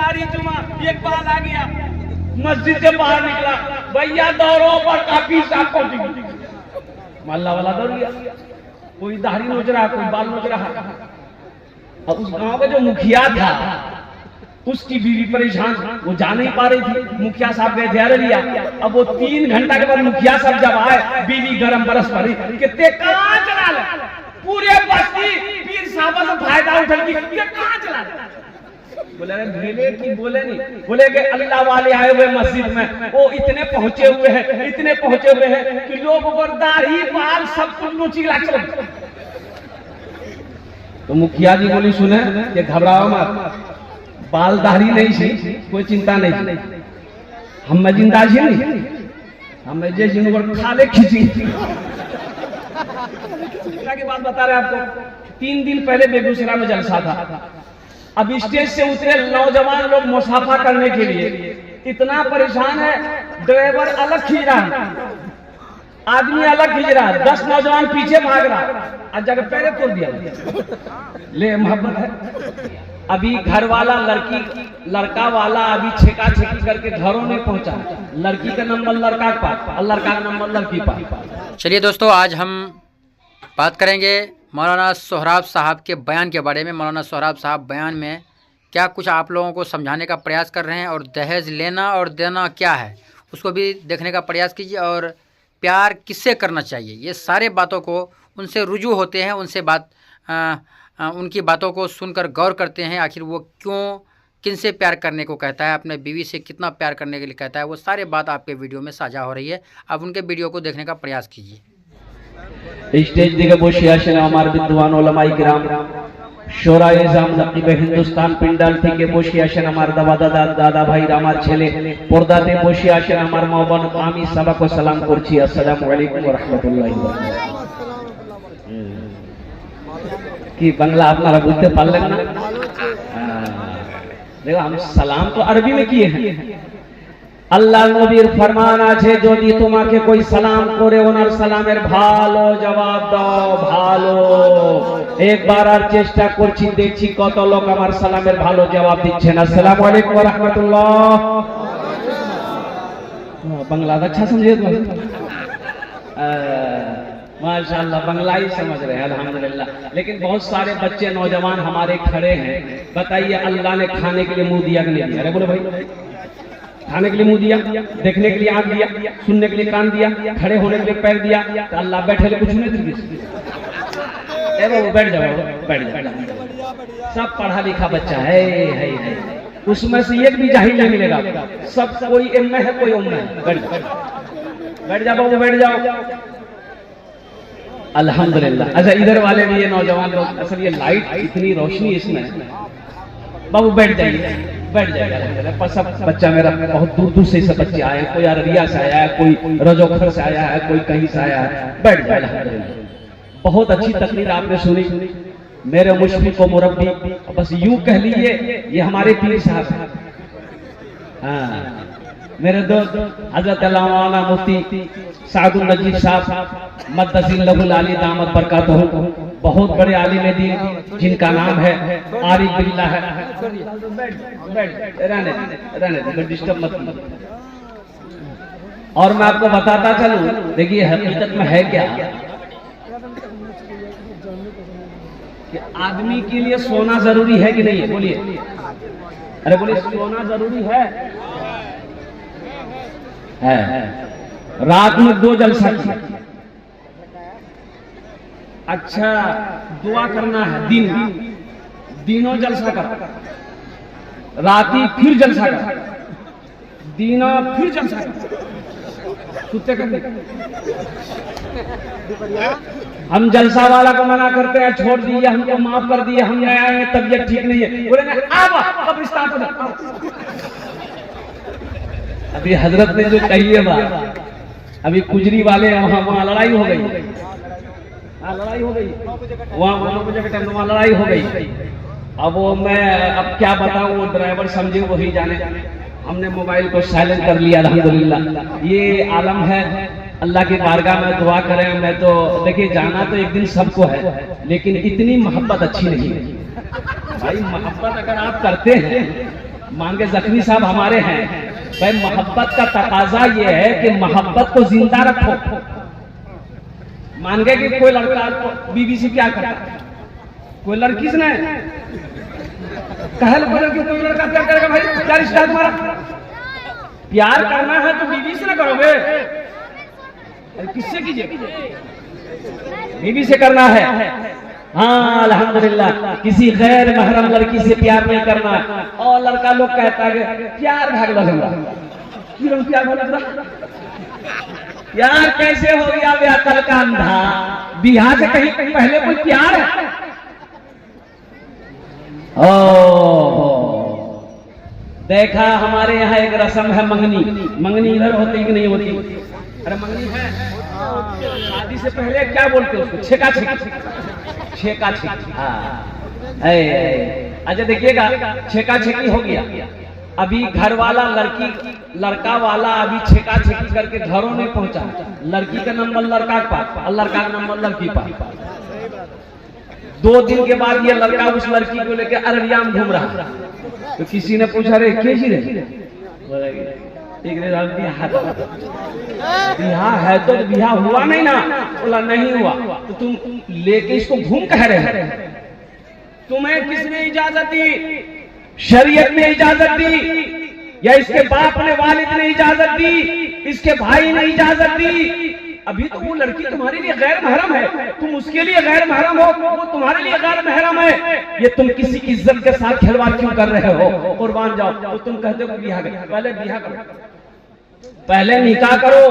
दाढ़ी चुमा, एक बाल आ गया, मस्जिद से बाहर निकला, भैया दौड़ो पर काफी साफ पहुंच गई। मोहल्ला वाला दौड़ गया, कोई दाढ़ी नोच रहा, कोई बाल नोच रहा। अब उस गांव का जो मुखिया था, उसकी बीवी परेशान, वो जा नहीं पा रही थी। मुखिया साहब गए थे अररिया। अब वो 3 घंटा के बाद मुखिया साहब जब आए, बीवी गरम बरस पड़ी, कितने कहाँ चला ले, पूरे बस्ती पीर साहब से फायदा उठल की कहाँ चला ले। बोले भेले की बोले नहीं, बोले कि अल्लाह वाले आए हुए मस्जिद में, वो इतने पहुंचे हुए हैं, इतने पहुंचे हुए हैं कि लोग ऊपर दाढ़ी बाल सब कुछ नोची ला चल। तो मुखिया जी बोली सुने कि घबराओ मत, बाल दाढ़ी नहीं सी, कोई चिंता नहीं, हम जिंदा जी नहीं, हमें जे जिन खाले खींची। की बात बता रहे आपको, 3 दिन पहले बेगूसराय में जलसा था। अब स्टेज से उतरे नौजवान लोग मुसाफा करने के लिए, इतना परेशान है, ड्राइवर अलग खींच रहा, आदमी अलग खींच रहा, 10 नौजवान पीछे भाग रहा, आज जगह पैरे तोड़ दिया। ले मोहब्बत है। अभी घर वाला लड़का वाला अभी छेका छेकी करके घरों में पहुंचा, लड़की का नंबर लड़का के पास और लड़का का नंबर लड़की के पास। चलिए दोस्तों, आज हम बात करेंगे मौलाना सोहराब साहब के बयान के बारे में। मौलाना सोहराब साहब बयान में क्या कुछ आप लोगों को समझाने का प्रयास कर रहे हैं, और दहेज लेना और देना क्या है उसको भी देखने का प्रयास कीजिए, और प्यार किससे करना चाहिए, ये सारे बातों को उनसे रुजू होते हैं, उनसे उनकी बातों को सुनकर गौर करते हैं, आखिर वो क्यों किनसे प्यार करने को कहता है, अपने बीवी से कितना प्यार करने के लिए कहता है, वो सारे बात आपके वीडियो में साझा हो रही है। आप उनके वीडियो को देखने का प्रयास कीजिए। स्टेज दिखे बोशिया हमारे विद्वान ओलमाई किराम शोरा एजाम नकीब हिंदुस्तान पिंडाल थी के बोशिया हमारे दादा भाई रामार छेले पर्दाते बोशिया हमारे मौबन आमी सभा को सलाम करছি। अस्सलामु आलैकुम व राहमातुल्लाहि व बाराकातुहू। कि बांग्ला আপনারা বুঝতে পারলেন না? देखो हम सलाम तो अरबी में किए हैं। আল্লাহ নবীর ফরমান আছে, যদি তোমাকে कोई সালাম করে ওনার সালামের ভালো জবাব দাও, ভালো। একবার আর চেষ্টা করছি, দেখছি কত লোক আমার সালামের ভালো জবাব দিচ্ছেন। আসসালামু আলাইকুম ওয়া রাহমাতুল্লাহ। বাংলা अच्छा समझे तो माशाअल्लाह बांग्ला ही समझ रहे हैं, अल्हम्दुलिल्लाह। लेकिन बहुत सारे बच्चे नौजवान हमारे खड़े हैं, बताइए अल्लाह ने खाने के लिए मुंह दिया कि नहीं दिया? अरे बोलो भाई, खाने के लिए मुंह दिया, देखने के लिए आंख दिया, सुनने के लिए कान दिया, खड़े होने के लिए पैर दिया, तो अल्लाह बैठे कुछ नहीं दिया? बैठ जाओ, बैठ जाओ। सब पढ़ा लिखा बच्चा है, उसमें से एक भी जाहिल नहीं मिलेगा, सब कोई एम में है, कोई उम में है। बैठ जाओ, बैठ जाओ बाबू, बैठ जाओ। अल्हम्दुलिल्लाह। अच्छा इधर वाले भी ये नौजवान लोग, असल ये लाइट इतनी रोशनी इसमें, बाबू बैठ जाइए, बैठ जाएगा। सब बच्चा मेरा बहुत दूर दूर से सब बच्चे आए हैं, कोई अररिया से आया है, कोई रजोखर से आया है, कोई कहीं से आया है। बैठ जाए। बहुत अच्छी तकरीर आपने सुनी, मेरे मुश्किल को मुरब्बी, बस यूं कह लीजिए ये हमारे पीर साहब हैं। हाँ, मेरे दोस्त हजरत अल्लामा मुफ्ती सादुल नजीब साहब मद्दसिल लहुल आली दामत बरकातहू, बहुत बड़े आलिम दीन जिनका नाम है आरिफ बिल्लाह है। रहने डिस्टर्ब मत। और मैं आपको बताता चलूं, देखिए हकीकत में है क्या कि आदमी के लिए सोना जरूरी है कि नहीं है? बोलिए, अरे बोलिए, सोना जरूरी है। रात में 2 जलसा किया, अच्छा दुआ करना है, दिनों जलसा कर, राती फिर जलसा कर, दिनों फिर जलसा कर, सुते कर। हम जलसा वाला को मना करते हैं, छोड़ दिए, हमको माफ कर दिए, हम नए आए, तबीयत ठीक नहीं है, बोले ना अब कब्रिस्तान पर। अभी हजरत ने जो कही है बात, अभी कुजरी वाले वहाँ लड़ाई हो गई, लड़ाई हो गई वहाँ 9 बजे के टाइम वहाँ लड़ाई हो गई। अब वो मैं अब क्या बताऊँ, वो ड्राइवर समझे वही जाने। हमने मोबाइल को साइलेंट कर लिया, अल्हम्दुलिल्लाह। ये आलम है, अल्लाह की बारगाह में दुआ करें। मैं तो देखिए जाना तो एक दिन सबको है, लेकिन इतनी मोहब्बत अच्छी नहीं है भाई। मोहब्बत अगर आप करते हैं मांगे जख्मी साहब हमारे हैं। भाई मोहब्बत का तकाजा ये है कि मोहब्बत को जिंदा रखो। मान गए कि कोई लड़का बीवी से क्या करता, कोई लड़की से नहीं कहल बोले कि कोई लड़का क्या करेगा भाई, क्या रिश्ता तुम्हारा? प्यार करना है तो बीवी से ना करोगे, किससे कीजिए? बीवी से करना है। हाँ अल्हम्दुलिल्लाह, किसी गैर महरम लड़की से प्यार नहीं करना। और लड़का लोग कहता है प्यार भाग लगा, प्यार भाग यार कैसे हो गया व्याकल का अंधा? बिहार से कहीं पहले कोई प्यार है? देखा हमारे यहाँ एक रस्म है मंगनी। मंगनी इधर होती कि नहीं होती? अरे मंगनी है, शादी से पहले क्या बोलते हैं उसको? छेका छेकी, छेका छेकी। अच्छा देखिएगा, छेका छेकी हो गया। अभी घर वाला लड़का वाला अभी छेका छेकी करके घरों नहीं पहुंचा, लड़की का नंबर लड़का के पास और लड़का का नंबर लड़की के पास। 2 दिन के बाद ये लड़का उस लड़की को लेकर अररिया में घूम रहा, तो किसी ने पूछा रे कैसी रे? बिहार है तो बिहार हुआ नहीं ना? बोला नहीं हुआ। तो तुम लेके इसको घूम कह रहे हैं? तुम्हें किसने इजाजत दी? शरीयत ने इजाजत दी या इसके बाप ने, वालिद ने इजाजत दी, इसके भाई ने इजाजत दी? अभी तो वो लड़की तुम्हारे लिए गैर महरम है, तुम उसके लिए गैर महरम हो, वो तुम्हारे लिए गैर महरम है। ये तुम किसी की इज्जत के साथ खिलवाड़ क्यों कर रहे हो? कुर्बान जाओ। तो तुम कहते हो बिहार पहले बिहार करो, पहले निकाह करो,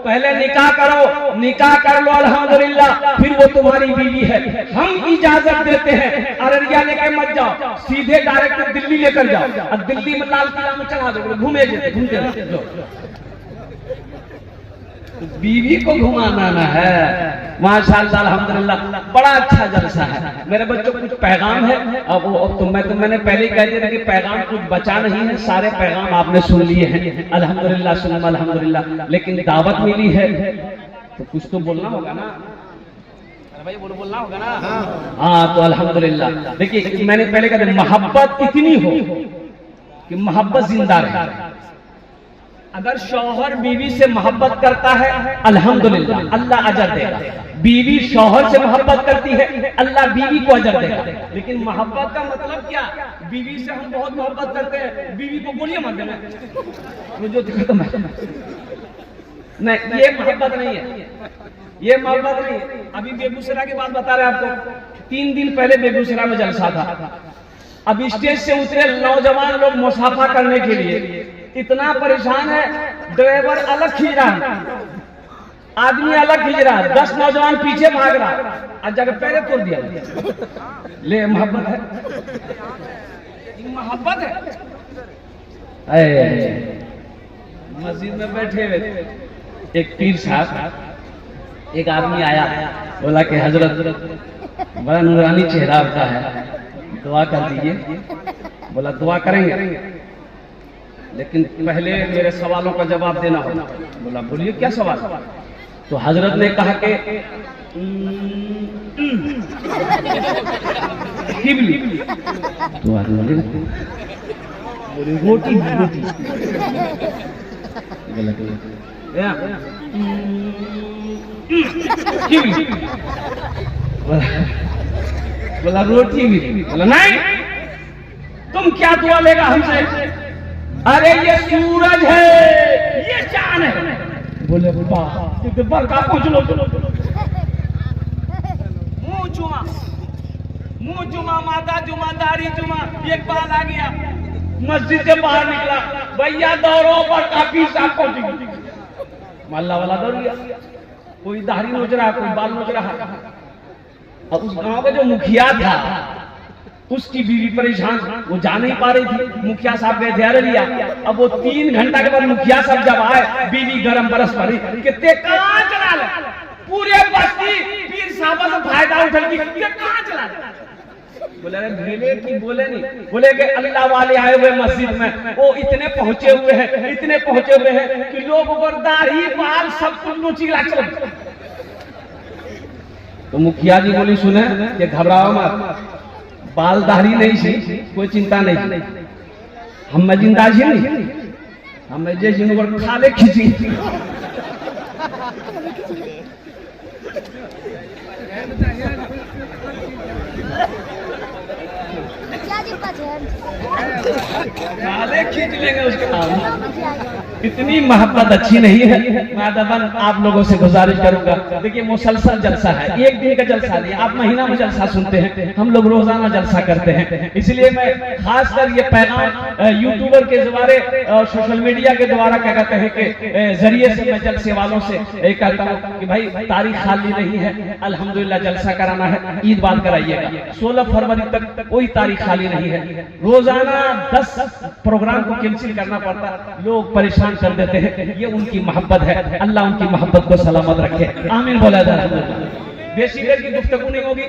पहले निकाह करो, निकाह कर लो अल्हम्दुलिल्लाह, फिर वो तुम्हारी बीवी है। हम इजाजत देते हैं अररिया लेके मत जाओ, सीधे डायरेक्ट दिल्ली लेकर जाओ और दिल्ली में लाल किला में चढ़ा दो, घूमते बीवी को घुमाना ना है। माशाअल्लाह अल्हम्दुलिल्लाह, बड़ा अच्छा जलसा है। मेरे बच्चों कुछ पैगाम है। अब तो मैंने पहले ही कह दिया कि पैगाम कुछ बचा नहीं है, सारे पैगाम आपने सुन लिए हैं अल्हम्दुलिल्लाह, सुन अल्हम्दुलिल्लाह। लेकिन दावत मिली है तो कुछ तो बोलना होगा ना भाई, बोलना होगा ना। हाँ तो अल्हम्दुलिल्लाह। देखिए मैंने पहले कहा मोहब्बत इतनी हो कि मोहब्बत जिंदा रहे। अगर शौहर बीवी से मोहब्बत करता है अल्हम्दुलिल्लाह, अल्लाह अजर देगा। बीवी शौहर से मोहब्बत करती है, अल्लाह बीवी को अजर देगा। लेकिन मोहब्बत का मतलब क्या? बीवी से हम बहुत मोहब्बत करते हैं, बीवी को गोलियां मार देना, नहीं, ये मोहब्बत नहीं है, ये मोहब्बत नहीं है। अभी बेगूसराय की बात बता रहे आपको। 3 दिन पहले बेगूसराय में जलसा था। अब स्टेज से उतरे नौजवान लोग मुसाफा करने के लिए, इतना परेशान है, ड्राइवर अलग खींच रहा है, आदमी अलग खींच रहा है, 10 नौजवान पीछे भाग रहा है और जगह पैरे तोड़ दिया। ले मोहब्बत है, मोहब्बत है। मस्जिद में बैठे हुए एक पीर साहब, एक आदमी आया, बोला कि हजरत बड़ा नूरानी चेहरा आपका है, दुआ कर दीजिए। बोला दुआ करेंगे, लेकिन पहले मेरे सवालों का जवाब देना होगा। बोला बोलिए क्या सवाल? तो हजरत ने कहा कि तो बोली रोटी रोटी, बोला रोटी भी। बोला नहीं, तुम क्या दुआ लेगा हमसे? अरे ये सूरज है, ये चांद है। बोले बरका पहुंच लो, मुंह जुमा माता जुमा दारी जुमा। एक बार आ गया, मस्जिद से बाहर निकला, भैया दौड़ो पर काफी साफ पहुंची। मल्ला वाला दौड़ गया, कोई दाढ़ी नोच रहा, कोई बाल नोच रहा। और उस गांव का जो मुखिया था, उसकी बीवी परेशान, वो जा नहीं पा रही थी। मुखिया साहब गए थे अररिया। अब वो 3 घंटा के बाद मुखिया साहब जब आए, बीवी गरम बरस पड़ी, कितने कहां चला ले? पूरे बस्ती पीर साहब से फायदा उठल की कहां चला ले? बोले भेले की बोले नहीं, बोले कि अल्लाह वाले आए हुए मस्जिद में, वो इतने पहुंचे हुए हैं, इतने पहुंचे हुए हैं कि लोग ऊपर दाढ़ी बाल सब कुछ नोचिला चल। तो मुखिया जी बोली सुने कि घबराओ मत, बाल दाढ़ी नहीं सी, कोई चिंता नहीं, हम जिंदा नहीं हमें जे जिन खाले खींची खाले खींच लेंगे उसके बाद। इतनी मोहब्बत अच्छी नहीं है। मैं दबन आप लोगों से गुजारिश करूंगा, देखिए मुसलसल जलसा है, एक दिन का जलसा नहीं, आप महीना में जलसा सुनते हैं, हम लोग रोजाना जलसा करते हैं। इसलिए मैं खासकर ये पैगाम यूट्यूबर के द्वारा और सोशल मीडिया के द्वारा क्या कहते हैं कि जरिए से मैं जलसे वालों से कहता हूँ कि भाई तारीख खाली नहीं है, अल्हम्दुलिल्लाह जलसा कराना है, ईद बाद कराइएगा। 16 फरवरी तक कोई तारीख खाली नहीं है। रोजाना 10 प्रोग्राम को कैंसिल करना पड़ता है, लोग परेशान कर देते हैं। ये उनकी मोहब्बत है, अल्लाह उनकी मोहब्बत को सलामत रखे, आमीन बोला जाए। बेसी देर की गुफ्तगू नहीं होगी,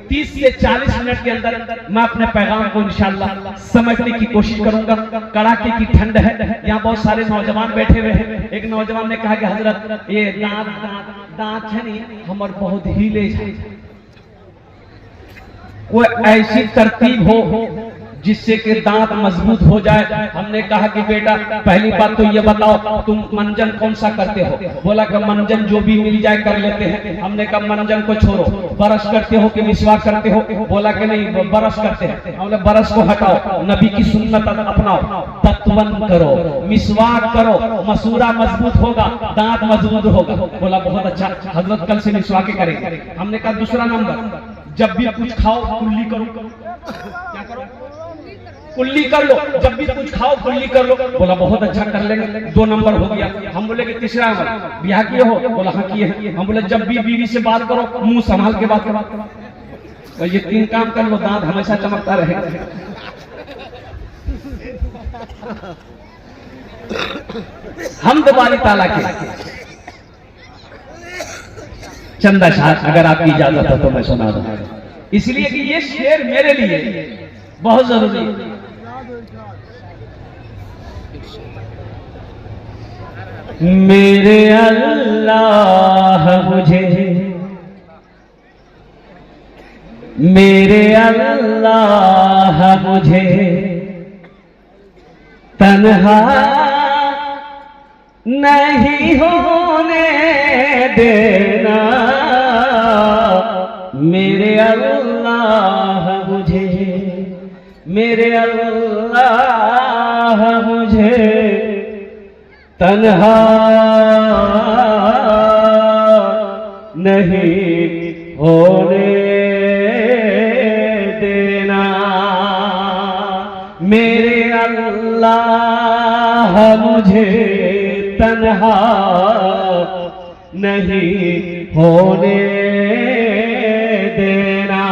30 से 40 मिनट के अंदर मैं अपने पैगाम को इंशाअल्लाह समझने की कोशिश करूंगा। कड़ाके की ठंड है, यहाँ बहुत सारे नौजवान बैठे हुए हैं। एक नौजवान ने कहा कि हजरत ये दांत है नहीं हमारे बहुत हिले जाए, वो ऐसी तरतीब हो जिससे कि दांत मजबूत हो जाए। हमने कहा कि बेटा पहली बात तो ये बताओ तुम मंजन कौन सा करते हो? बोला कि मंजन जो भी मिल जाए कर लेते हैं। हमने कहा मंजन को छोड़ो, ब्रश करते हो कि मिसवाक करते हो? बोला कि नहीं ब्रश करते हैं। हमने ब्रश को हटाओ, नबी की सुन्नत अपनाओ, तत्वन करो, मिसवाक करो, मसूरा मजबूत होगा, दांत मजबूत होगा। बोला बहुत अच्छा हजरत कल से मिसवाक करेंगे। हमने कहा दूसरा नंबर, जब भी कुछ खाओ कुल्ली करो। क्या करो? कुल्ली कर लो, जब भी कुछ खाओ कुल्ली कर लो। बोला बहुत अच्छा कर लेंगे, 2 नंबर हो गया। हम बोले कि तीसरा नंबर, ब्याह किए हो? बोला हाँ किए हैं। हम बोले जब भी बीवी से बात करो मुंह संभाल के बात करो। तो ये 3 काम कर लो, दांत हमेशा चमकता रहेगा। हम दोबारी ताला के चंदा शाह अगर आपकी इजाजत हो तो मैं सुना दूं, इसलिए कि ये शेर मेरे लिए बहुत जरूरी है। मेरे अल्लाह मुझे, मेरे अल्लाह मुझे तन्हा नहीं होने देना। मेरे अल्लाह मुझे, मेरे अल्लाह मुझे तन्हा नहीं होने देना। मेरे अल्लाह मुझे तन्हा नहीं होने देना।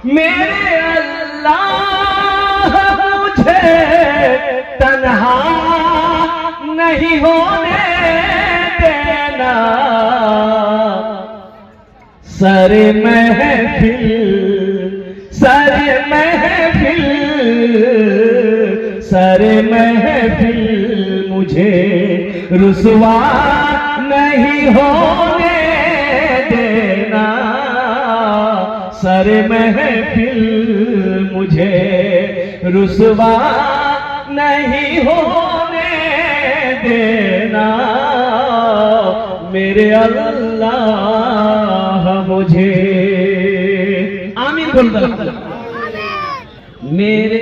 मेरे अल्लाह मुझे तन्हा नहीं होने देना। सारे महफिल, सारे महफिल, सारे महफिल मुझे रुसवा नहीं होने देना। सारे महफिल मुझे रुसवा नहीं होने देना। मेरे अल्लाह मुझे, आमीन बोल दो। मेरे